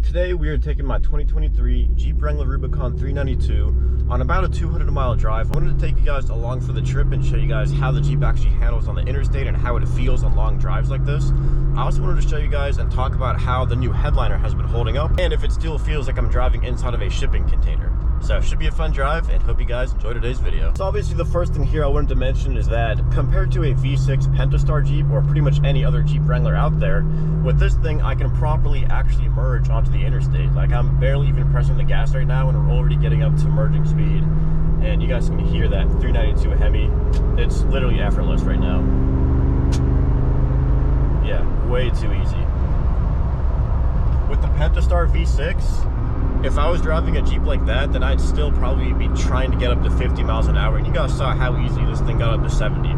Today we are taking my 2023 Jeep Wrangler Rubicon 392 on about a 200-mile drive. I wanted to take you guys along for the trip and show you guys how the Jeep actually handles on the interstate and how it feels on long drives like this. I also wanted to show you guys and talk about how the new headliner has been holding up and if it still feels like I'm driving inside of a shipping container. So it should be a fun drive and hope you guys enjoy today's video. So obviously the first thing here I wanted to mention is that compared to a V6 Pentastar Jeep or pretty much any other Jeep Wrangler out there, with this thing I can properly actually merge onto the interstate. Like I'm barely even pressing the gas right now and we're already getting up to merging speed. And you guys can hear that 392 Hemi. It's literally effortless right now. Yeah, way too easy. With the Pentastar V6, if I was driving a Jeep like that, then I'd still probably be trying to get up to 50 miles an hour. And you guys saw how easy this thing got up to 70.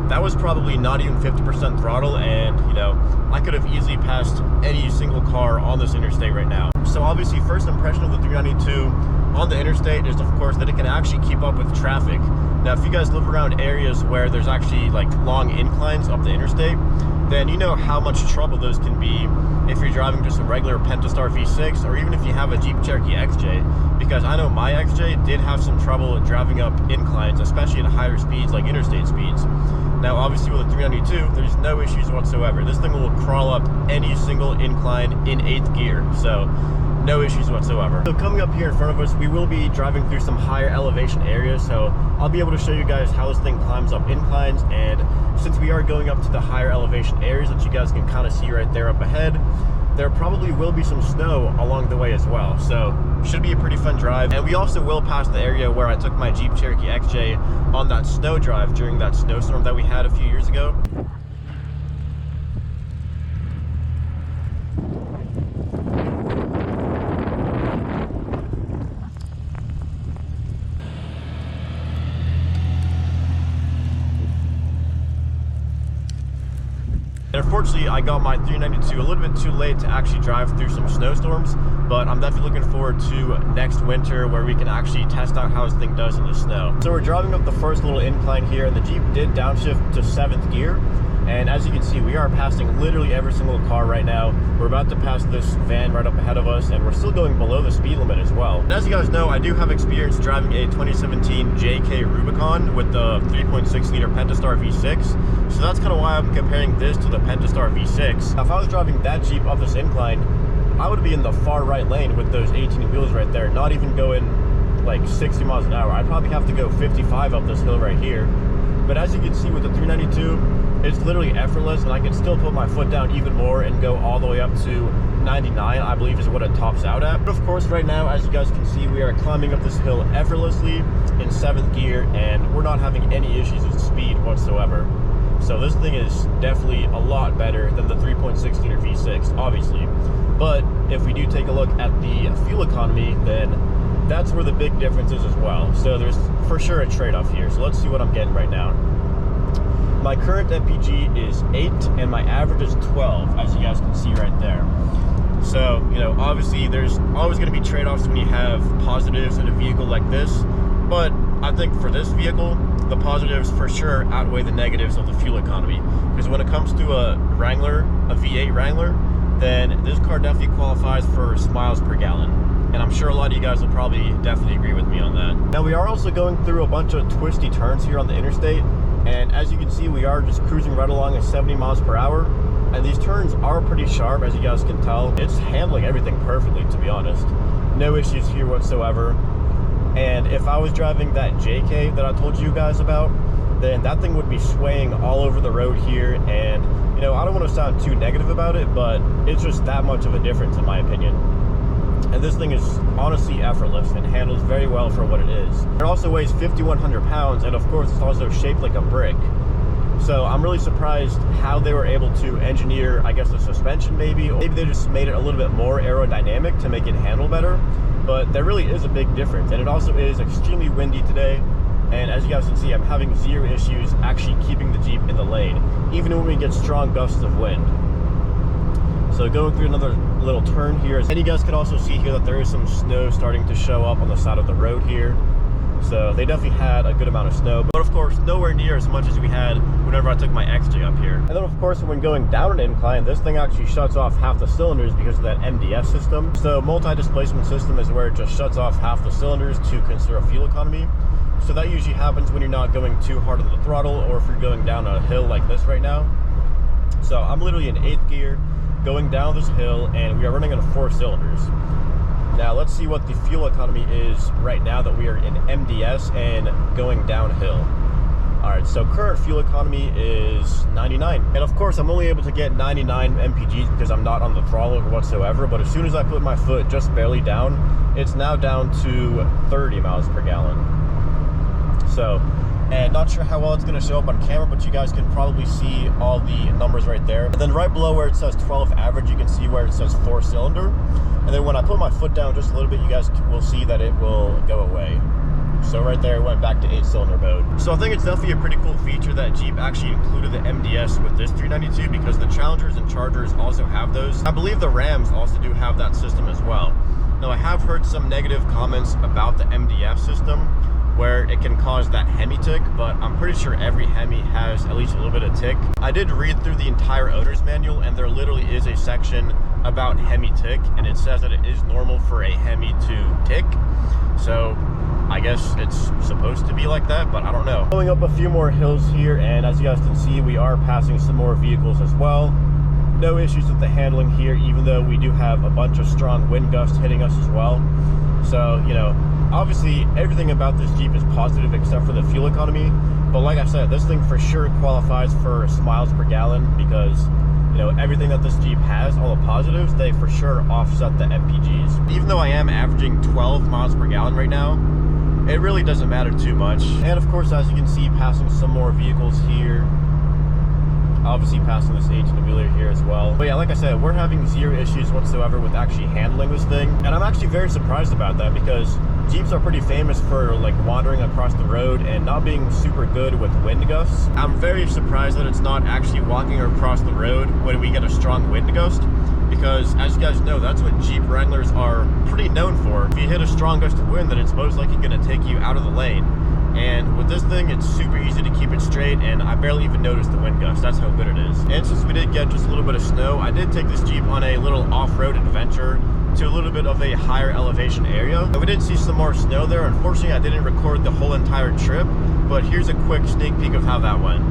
That was probably not even 50% throttle, and you know, I could have easily passed any single car on this interstate right now. So obviously, first impression of the 392 on the interstate is of course that it can actually keep up with traffic. Now, if you guys live around areas where there's actually like long inclines up the interstate, then you know how much trouble those can be if you're driving just a regular Pentastar V6 or even if you have a Jeep Cherokee XJ, because I know my XJ did have some trouble driving up inclines, especially at higher speeds like interstate speeds. Now obviously with a 392 there's no issues whatsoever. This thing will crawl up any single incline in 8th gear, so no issues whatsoever. So coming up here in front of us, we will be driving through some higher elevation areas, so I'll be able to show you guys how this thing climbs up inclines. And since we are going up to the higher elevation areas that you guys can kind of see right there up ahead, there probably will be some snow along the way as well, so should be a pretty fun drive. And we also will pass the area where I took my Jeep Cherokee XJ on that snow drive during that snowstorm that we had a few years ago. And unfortunately, I got my 392 a little bit too late to actually drive through some snowstorms, but I'm definitely looking forward to next winter where we can actually test out how this thing does in the snow. So we're driving up the first little incline here, and the Jeep did downshift to 7th gear. And as you can see, we are passing literally every single car right now. We're about to pass this van right up ahead of us, and we're still going below the speed limit as well. And as you guys know, I do have experience driving a 2017 JK Rubicon with the 3.6 liter Pentastar V6. So that's kind of why I'm comparing this to the Pentastar V6. Now, if I was driving that Jeep up this incline, I would be in the far right lane with those 18 wheels right there, not even going like 60 miles an hour. I'd probably have to go 55 up this hill right here. But as you can see with the 392, it's literally effortless, and I can still put my foot down even more and go all the way up to 99, I believe is what it tops out at. But of course, right now, as you guys can see, we are climbing up this hill effortlessly in 7th gear, and we're not having any issues with speed whatsoever. So this thing is definitely a lot better than the 3.6 liter V6, obviously. But if we do take a look at the fuel economy, then that's where the big difference is as well. So there's for sure a trade-off here. So let's see what I'm getting right now. My current MPG is 8 and my average is 12, as you guys can see right there. So, you know, obviously there's always going to be trade-offs when you have positives in a vehicle like this, but I think for this vehicle, the positives for sure outweigh the negatives of the fuel economy. Because when it comes to a Wrangler, a V8 Wrangler, then this car definitely qualifies for miles per gallon. And I'm sure a lot of you guys will probably definitely agree with me on that. Now, we are also going through a bunch of twisty turns here on the interstate. And as you can see, we are just cruising right along at 70 miles per hour. And these turns are pretty sharp, as you guys can tell. It's handling everything perfectly, to be honest. No issues here whatsoever. And if I was driving that JK that I told you guys about, then that thing would be swaying all over the road here. And, you know, I don't want to sound too negative about it, but it's just that much of a difference in my opinion. And this thing is honestly effortless and handles very well for what it is. It also weighs 5,100 pounds, and of course it's also shaped like a brick. So I'm really surprised how they were able to engineer, I guess, the suspension maybe. Or maybe they just made it a little bit more aerodynamic to make it handle better. But there really is a big difference, and it also is extremely windy today. And as you guys can see, I'm having zero issues actually keeping the Jeep in the lane, even when we get strong gusts of wind. So going through another little turn here, and you guys can also see here that there is some snow starting to show up on the side of the road here. So they definitely had a good amount of snow, but of course nowhere near as much as we had whenever I took my XJ up here. And then of course when going down an incline, this thing actually shuts off half the cylinders because of that MDS system. So multi-displacement system is where it just shuts off half the cylinders to conserve fuel economy. So that usually happens when you're not going too hard on the throttle, or if you're going down a hill like this right now. So I'm literally in 8th gear going down this hill, and we are running on 4 cylinders. Now let's see what the fuel economy is right now that we are in MDS and going downhill. Alright, so current fuel economy is 99. And of course I'm only able to get 99 mpgs because I'm not on the throttle whatsoever, but as soon as I put my foot just barely down, it's now down to 30 miles per gallon. So, and not sure how well it's going to show up on camera, but you guys can probably see all the numbers right there. And then right below where it says 12 average, you can see where it says 4 cylinder. And then when I put my foot down just a little bit, you guys will see that it will go away. So right there, it went back to 8-cylinder mode. So I think it's definitely a pretty cool feature that Jeep actually included the MDS with this 392, because the Challengers and Chargers also have those. I believe the Rams also do have that system as well. Now I have heard some negative comments about the MDF system, where it can cause that Hemi tick, but I'm pretty sure every Hemi has at least a little bit of tick. I did read through the entire owner's manual, and there literally is a section about Hemi tick, and it says that it is normal for a Hemi to tick. So I guess it's supposed to be like that, but I don't know. Going up a few more hills here, and as you guys can see, we are passing some more vehicles as well. No issues with the handling here, even though we do have a bunch of strong wind gusts hitting us as well. So, you know, obviously everything about this Jeep is positive except for the fuel economy, but like I said, this thing for sure qualifies for miles per gallon, because you know, everything that this Jeep has, all the positives, they for sure offset the MPGs. Even though I am averaging 12 miles per gallon right now, it really doesn't matter too much. And of course, as you can see, passing some more vehicles here, obviously passing this 18-wheeler here as well. But yeah, like I said, we're having 0 issues whatsoever with actually handling this thing. And I'm actually very surprised about that, because Jeeps are pretty famous for like wandering across the road and not being super good with wind gusts. I'm very surprised that it's not actually walking across the road when we get a strong wind gust, because as you guys know, that's what Jeep Wranglers are pretty known for. If you hit a strong gust of wind, then it's most likely going to take you out of the lane. And with this thing, it's super easy to keep it straight, and I barely even noticed the wind gust. That's how good it is. And since we did get just a little bit of snow, I did take this Jeep on a little off-road adventure to a little bit of a higher elevation area. We did see some more snow there. Unfortunately, I didn't record the whole entire trip, but here's a quick sneak peek of how that went.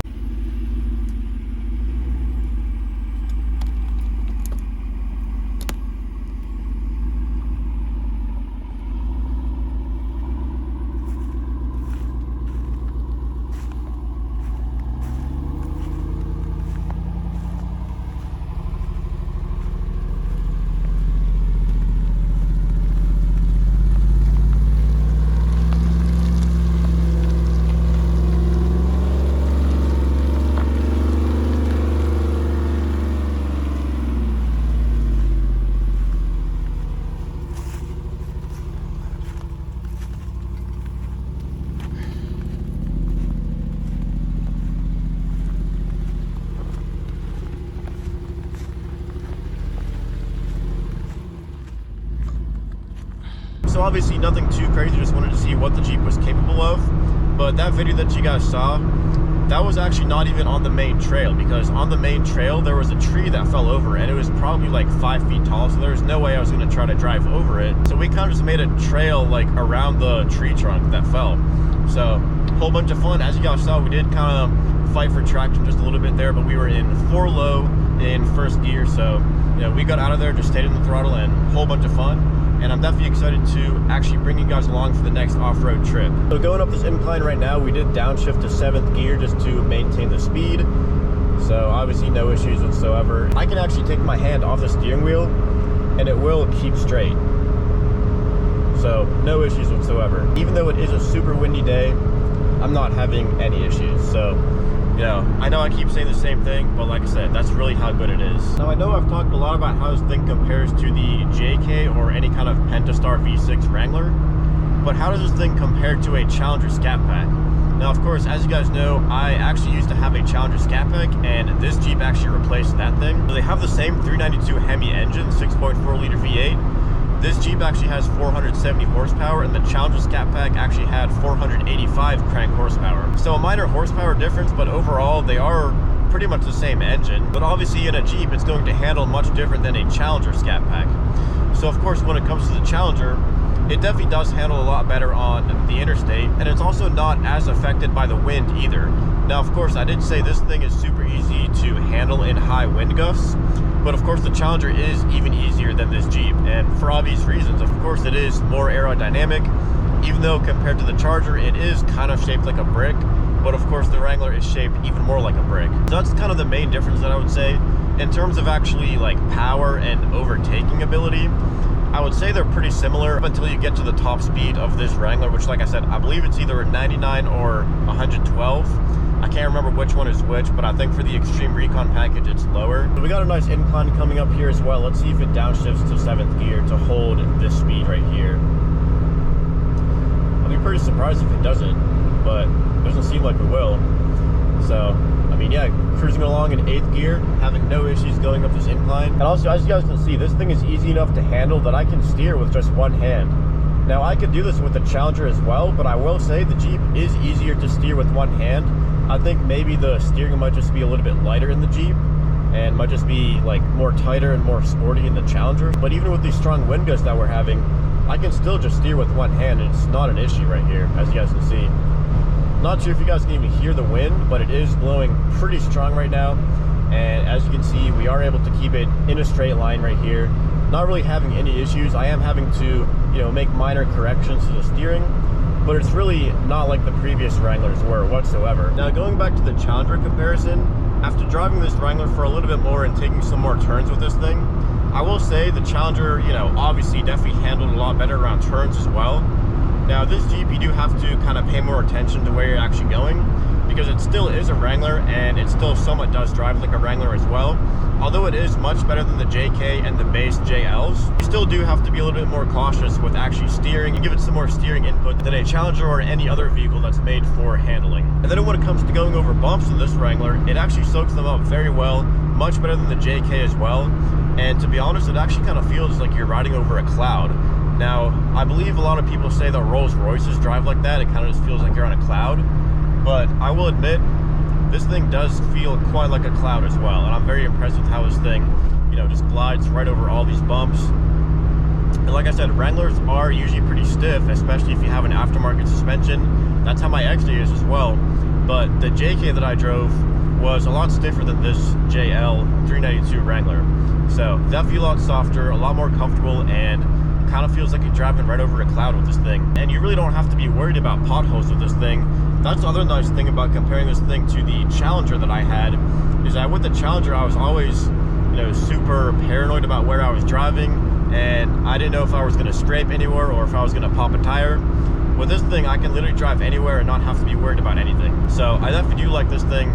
So obviously nothing too crazy, just wanted to see what the Jeep was capable of. But that video that you guys saw, that was actually not even on the main trail, because on the main trail there was a tree that fell over, and it was probably like 5 feet tall, so there was no way I was going to try to drive over it. So we kind of just made a trail like around the tree trunk that fell. So whole bunch of fun. As you guys saw, we did kind of fight for traction just a little bit there, but we were in 4 low in first gear, so you know, we got out of there, just stayed in the throttle, and whole bunch of fun. And I'm definitely excited to actually bring you guys along for the next off-road trip. So going up this incline right now, we did downshift to 7th gear just to maintain the speed. So obviously no issues whatsoever. I can actually take my hand off the steering wheel and it will keep straight. So no issues whatsoever. Even though it is a super windy day, I'm not having any issues. So, you know, I know I keep saying the same thing, but like I said, that's really how good it is. Now I know I've talked a lot about how this thing compares to the JK or any kind of Pentastar V6 Wrangler, but how does this thing compare to a Challenger Scat Pack? Now of course, as you guys know, I actually used to have a Challenger Scat Pack, and this Jeep actually replaced that thing. So they have the same 392 Hemi engine, 6.4 liter V8. This Jeep Jeep actually has 470 horsepower, and the Challenger Scat Pack actually had 485 crank horsepower. So a minor horsepower difference, but overall they are pretty much the same engine. But obviously in a Jeep, it's going to handle much different than a Challenger Scat Pack. So of course, when it comes to the Challenger, it definitely does handle a lot better on the interstate, and it's also not as affected by the wind either. Now, of course, I did say this thing is super easy to handle in high wind gusts, but of course the Challenger is even easier than this Jeep, and for obvious reasons. Of course, it is more aerodynamic, even though compared to the Charger, it is kind of shaped like a brick, but of course the Wrangler is shaped even more like a brick. So that's kind of the main difference that I would say. In terms of actually like power and overtaking ability, I would say they're pretty similar up until you get to the top speed of this Wrangler, which, like I said, I believe it's either 99 or 112. I can't remember which one is which, but I think for the Extreme Recon package, it's lower. So we got a nice incline coming up here as well. Let's see if it downshifts to 7th gear to hold this speed right here. I'll be pretty surprised if it doesn't, but it doesn't seem like it will. So, I mean, yeah, cruising along in 8th gear, having no issues going up this incline. And also, as you guys can see, this thing is easy enough to handle that I can steer with just one hand. Now, I could do this with the Challenger as well, but I will say the Jeep is easier to steer with one hand. I think maybe the steering might just be a little bit lighter in the Jeep, and might just be like more tighter and more sporty in the Challenger. But even with these strong wind gusts that we're having, I can still just steer with one hand, and it's not an issue right here, as you guys can see. Not sure if you guys can even hear the wind, but it is blowing pretty strong right now. And as you can see, we are able to keep it in a straight line right here. Not really having any issues. I am having to, make minor corrections to the steering, but it's really not like the previous Wranglers were whatsoever. Now, going back to the Challenger comparison, after driving this Wrangler for a little bit more and taking some more turns with this thing, I will say the Challenger, obviously definitely handled a lot better around turns as well. Now, this Jeep, you do have to kind of pay more attention to where you're actually going, because it still is a Wrangler, and it still somewhat does drive like a Wrangler as well. Although it is much better than the JK and the base JLs, you still do have to be a little bit more cautious with actually steering and give it some more steering input than a Challenger or any other vehicle that's made for handling. And then when it comes to going over bumps in this Wrangler, it actually soaks them up very well, much better than the JK as well. And to be honest, it actually kind of feels like you're riding over a cloud. Now, I believe a lot of people say that Rolls Royces drive like that. It kind of just feels like you're on a cloud. But I will admit, this thing does feel quite like a cloud as well. And I'm very impressed with how this thing, just glides right over all these bumps. And like I said, Wranglers are usually pretty stiff, especially if you have an aftermarket suspension. That's how my XD is as well. But the JK that I drove was a lot stiffer than this JL 392 Wrangler. So definitely a lot softer, a lot more comfortable, and kind of feels like you're driving right over a cloud with this thing. And you really don't have to be worried about potholes with this thing. That's the other nice thing about comparing this thing to the Challenger that I had, is that with the Challenger, I was always, super paranoid about where I was driving, and I didn't know if I was going to scrape anywhere or if I was going to pop a tire. With this thing, I can literally drive anywhere and not have to be worried about anything. So I definitely do like this thing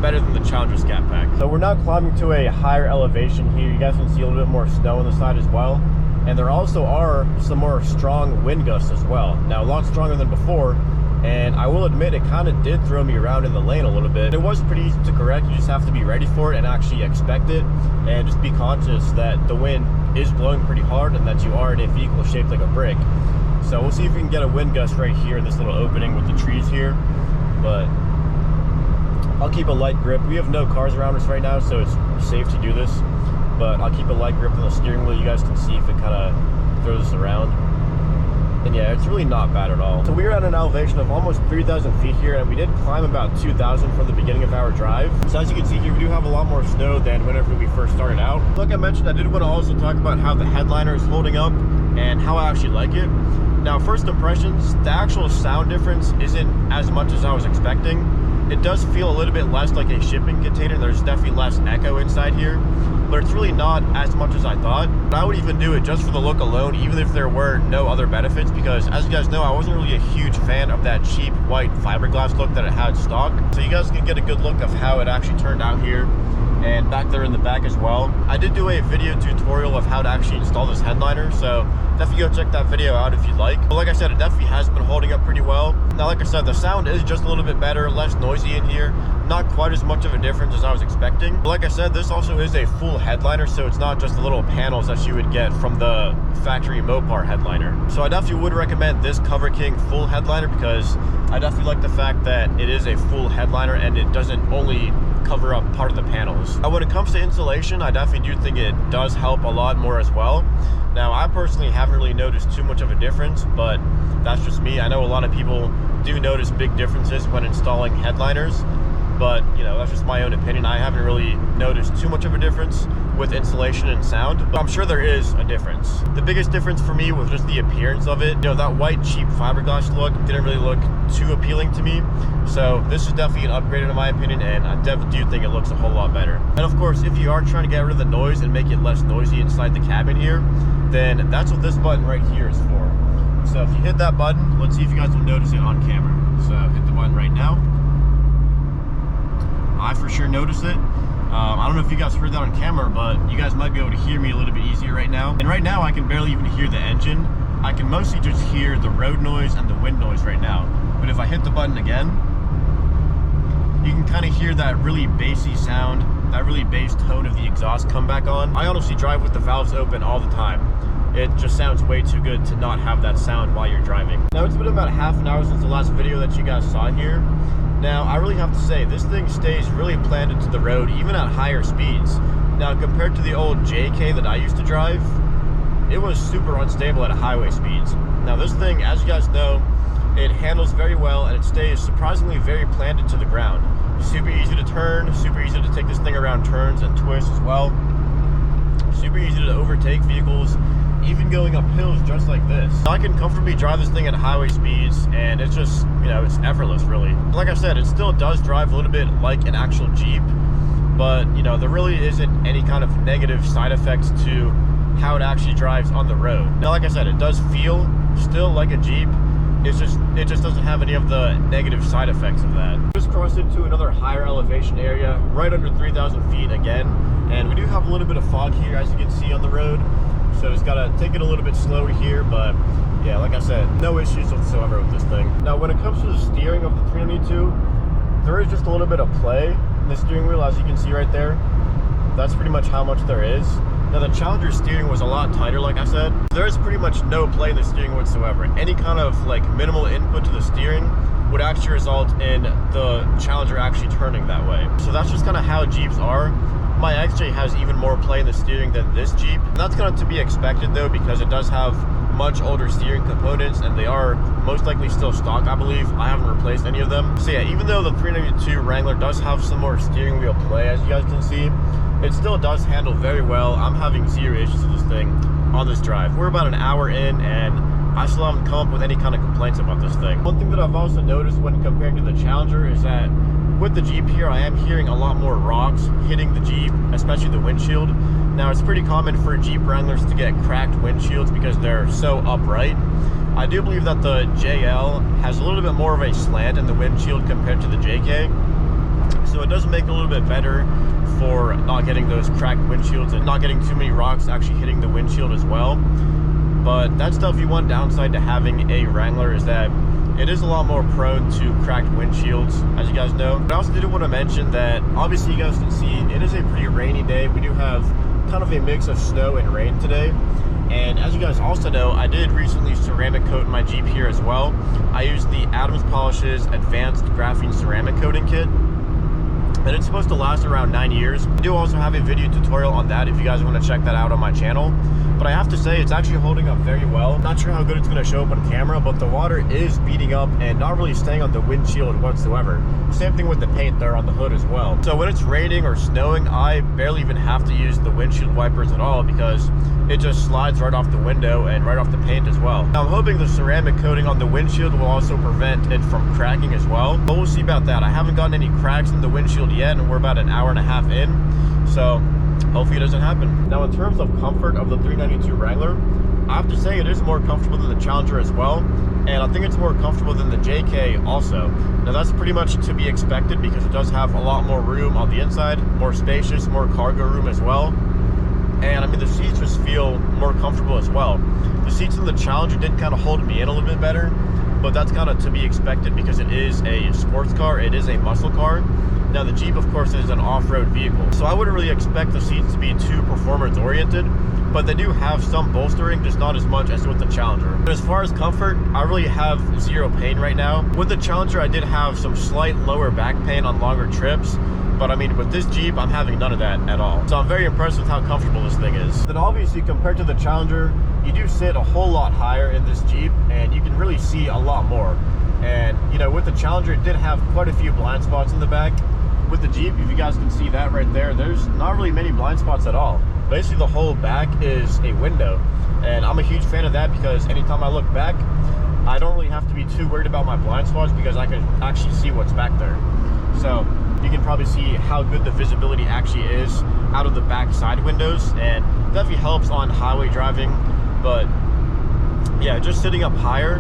better than the Challenger Scat Pack. So we're now climbing to a higher elevation here. You guys can see a little bit more snow on the side as well. And there also are some more strong wind gusts as well. Now, a lot stronger than before, and I will admit it kind of did throw me around in the lane a little bit. It was pretty easy to correct. You just have to be ready for it and actually expect it, and just be conscious that the wind is blowing pretty hard and that you are in a vehicle shaped like a brick. So we'll see if we can get a wind gust right here in this little opening with the trees here, but I'll keep a light grip. We have no cars around us right now, so it's safe to do this, but I'll keep a light grip on the steering wheel. You guys can see if it kind of throws us around. And yeah, it's really not bad at all. So we are at an elevation of almost 3,000 feet here, and we did climb about 2,000 from the beginning of our drive. So as you can see here, we do have a lot more snow than whenever we first started out. Like I mentioned, I did want to also talk about how the headliner is holding up and how I actually like it. Now, first impressions, the actual sound difference isn't as much as I was expecting. It does feel a little bit less like a shipping container. There's definitely less echo inside here, but it's really not as much as I thought. I would even do it just for the look alone, even if there were no other benefits, because as you guys know, I wasn't really a huge fan of that cheap white fiberglass look that it had stock. So you guys can get a good look of how it actually turned out here, and back there in the back as well. I did do a video tutorial of how to actually install this headliner, so definitely go check that video out if you'd like. But like I said, it definitely has been holding up pretty well. Now, like I said, the sound is just a little bit better, less noisy in here. not quite as much of a difference as I was expecting. But like I said, this also is a full headliner, so it's not just the little panels that you would get from the factory Mopar headliner. So I definitely would recommend this Cover King full headliner, because I definitely like the fact that it is a full headliner and it doesn't only cover up part of the panels. Now, when it comes to insulation, I definitely do think it does help a lot more as well. Now, I personally haven't really noticed too much of a difference, but that's just me. I know a lot of people do notice big differences when installing headliners, but you know, that's just my own opinion. I haven't really noticed too much of a difference with insulation and sound, but I'm sure there is a difference. The biggest difference for me was just the appearance of it. You know, that white cheap fiberglass look didn't really look too appealing to me. So this is definitely an upgrade in my opinion, and I definitely do think it looks a whole lot better. And of course, if you are trying to get rid of the noise and make it less noisy inside the cabin here, then that's what this button right here is for. So if you hit that button, let's see if you guys will notice it on camera. So hit the button right now. I for sure noticed it. I don't know if you guys heard that on camera, but you guys might be able to hear me a little bit easier right now. And right now I can barely even hear the engine. I can mostly just hear the road noise and the wind noise right now. But if I hit the button again, you can kind of hear that really bassy sound, that really bass tone of the exhaust come back on. I honestly drive with the valves open all the time. It just sounds way too good to not have that sound while you're driving. Now, it's been about half an hour since the last video that you guys saw here. Now, I really have to say, this thing stays really planted to the road, even at higher speeds. Now, compared to the old JK that I used to drive, it was super unstable at highway speeds. Now, this thing, as you guys know, it handles very well, and it stays surprisingly very planted to the ground. Super easy to turn, super easy to take this thing around turns and twists as well. Super easy to overtake vehicles, even going up hills just like this. I can comfortably drive this thing at highway speeds, and it's just, you know, it's effortless really. Like I said, it still does drive a little bit like an actual Jeep, but you know, there really isn't any kind of negative side effects to how it actually drives on the road. Now, like I said, it does feel still like a Jeep. It just doesn't have any of the negative side effects of that. Just crossed into another higher elevation area, right under 3,000 feet again, and we do have a little bit of fog here, as you can see on the road. So just gotta take it a little bit slower here, but yeah, like I said, no issues whatsoever with this thing. Now, when it comes to the steering of the 392, there is just a little bit of play in the steering wheel, as you can see right there. That's pretty much how much there is. Now, the Challenger steering was a lot tighter, like I said. There is pretty much no play in the steering whatsoever. Any kind of like minimal input to the steering would actually result in the Challenger actually turning that way. So that's just kind of how Jeeps are. My XJ has even more play in the steering than this Jeep. And that's kind of to be expected though, because it does have much older steering components, and they are most likely still stock, I believe. I haven't replaced any of them. So yeah, even though the 392 Wrangler does have some more steering wheel play, as you guys can see, it still does handle very well. I'm having zero issues with this thing on this drive. We're about an hour in, and I still haven't come up with any kind of complaints about this thing. One thing that I've also noticed when comparing to the Challenger is that with the Jeep here, I am hearing a lot more rocks hitting the Jeep, especially the windshield. Now, it's pretty common for Jeep Wranglers to get cracked windshields because they're so upright. I do believe that the JL has a little bit more of a slant in the windshield compared to the JK. So it does make it a little bit better for not getting those cracked windshields and not getting too many rocks actually hitting the windshield as well. But that's definitely one downside to having a Wrangler, is that it is a lot more prone to cracked windshields, as you guys know. But I also did want to mention that obviously you guys can see it is a pretty rainy day. We do have kind of a mix of snow and rain today. And as you guys also know, I did recently ceramic coat my Jeep here as well. I used the Adams Polishes Advanced Graphene Ceramic Coating Kit, and it's supposed to last around 9 years. I do also have a video tutorial on that if you guys want to check that out on my channel. But I have to say, it's actually holding up very well. Not sure how good it's going to show up on camera, but the water is beating up and not really staying on the windshield whatsoever. Same thing with the paint there on the hood as well. So when it's raining or snowing, I barely even have to use the windshield wipers at all, because it just slides right off the window and right off the paint as well. Now, I'm hoping the ceramic coating on the windshield will also prevent it from cracking as well, but we'll see about that. I haven't gotten any cracks in the windshield yet, and we're about an hour and a half in, so hopefully it doesn't happen. Now, in terms of comfort of the 392 Wrangler, I have to say it is more comfortable than the Challenger as well, and I think it's more comfortable than the JK also. Now, that's pretty much to be expected because it does have a lot more room on the inside, more spacious, more cargo room as well. And I mean, the seats just feel more comfortable as well. The seats in the Challenger did kind of hold me in a little bit better, but that's kind of to be expected because it is a sports car, it is a muscle car. Now the Jeep, of course, is an off-road vehicle, so I wouldn't really expect the seats to be too performance-oriented, but they do have some bolstering, just not as much as with the Challenger. But as far as comfort, I really have zero pain right now. With the Challenger, I did have some slight lower back pain on longer trips, but I mean, with this Jeep, I'm having none of that at all. So I'm very impressed with how comfortable this thing is. Then obviously, compared to the Challenger, you do sit a whole lot higher in this Jeep, and you can really see a lot more. And, you know, with the Challenger, it did have quite a few blind spots in the back. With the Jeep, if you guys can see that right there, there's not really many blind spots at all. Basically, the whole back is a window, and I'm a huge fan of that because anytime I look back, I don't really have to be too worried about my blind spots because I can actually see what's back there. So you can probably see how good the visibility actually is out of the back side windows, and definitely helps on highway driving. But yeah, just sitting up higher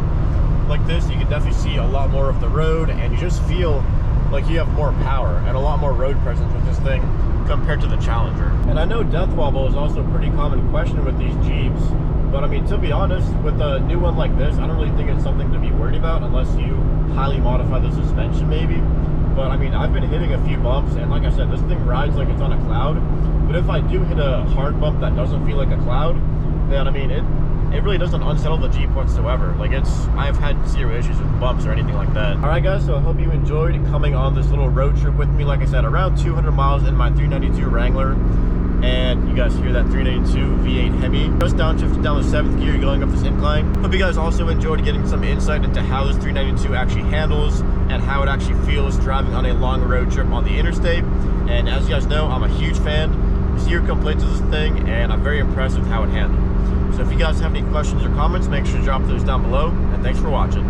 like this, you can definitely see a lot more of the road, and you just feel like you have more power and a lot more road presence with this thing compared to the Challenger. And I know death wobble is also a pretty common question with these Jeeps, but I mean, to be honest, with a new one like this, I don't really think it's something to be worried about unless you highly modify the suspension maybe. But I mean, I've been hitting a few bumps, and like I said, this thing rides like it's on a cloud. But if I do hit a hard bump that doesn't feel like a cloud, then I mean, it really doesn't unsettle the Jeep whatsoever. Like, I've had zero issues with bumps or anything like that. All right, guys, so I hope you enjoyed coming on this little road trip with me. Like I said, around 200 miles in my 392 Wrangler. And you guys hear that 392 V8 Hemi. Just downshifted down the 7th gear going up this incline. Hope you guys also enjoyed getting some insight into how this 392 actually handles and how it actually feels driving on a long road trip on the interstate. And as you guys know, I'm a huge fan. Zero complaints with this thing, and I'm very impressed with how it handled. So if you guys have any questions or comments, make sure to drop those down below, and thanks for watching.